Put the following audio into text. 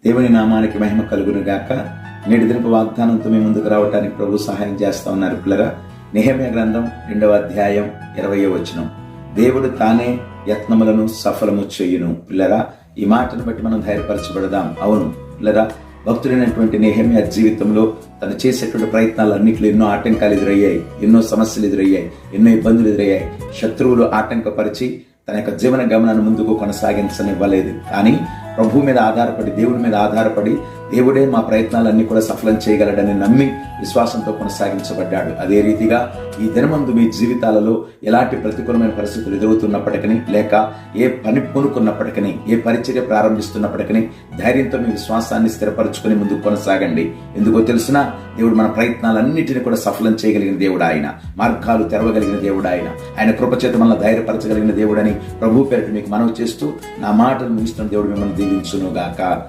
దేవుని నామానికి మహిమ కలుగును గాక. నేటి దినపు వాగ్దానంతో మీ ముందుకు రావడానికి ప్రభు సహాయం చేస్తా ఉన్నారు పిల్లరా. నెహెమ్యా గ్రంథం 2వ అధ్యాయం 20వ వచనం. దేవుడు తానే యత్నములను సఫలము చేయును. పిల్లరా, ఈ మాటను బట్టి మనం ధైర్యపరచబడదాం. అవును పిల్లరా, భక్తుడైనటువంటి నెహెమ్యా జీవితంలో తను చేసేటువంటి ప్రయత్నాలన్నింటిలో ఎన్నో ఆటంకాలు ఎదురయ్యాయి, ఎన్నో సమస్యలు ఎదురయ్యాయి, ఎన్నో ఇబ్బందులు ఎదురయ్యాయి. శత్రువులు ఆటంకపరిచి తన యొక్క జీవన గమనాన్ని ముందుకు కొనసాగించనివ్వలేదు. కానీ ప్రభు మీద ఆధారపడి, దేవుడి మీద ఆధారపడి, దేవుడే మా ప్రయత్నాలన్నీ కూడా సఫలం చేయగలడని నమ్మి విశ్వాసంతో కొనసాగించబడ్డాడు. అదే రీతిగా ఈ దినమందు మీ జీవితాలలో ఎలాంటి ప్రతికూలమైన పరిస్థితులు ఎదురవుతున్నప్పటికీ, లేక ఏ పని పూనుకున్నప్పటికీ, ఏ పరిచర్య ప్రారంభిస్తున్నప్పటికీ ధైర్యంతో మీ విశ్వాసాన్ని స్థిరపరచుకుని ముందుకు కొనసాగండి. ఎందుకో తెలిసిన దేవుడు మన ప్రయత్నాలన్నింటినీ కూడా సఫలం చేయగలిగిన దేవుడు ఆయన. మార్గాలు తెరవగలిగిన దేవుడు ఆయన. ఆయన కృపచేత మనల్ని ధైర్యపరచగలిగిన దేవుడని ప్రభు పేరిట మీకు మనవి చేస్తూ నా మాటలు ముగిస్తున్న దేవుడు మిమ్మల్ని దీవించును గాక.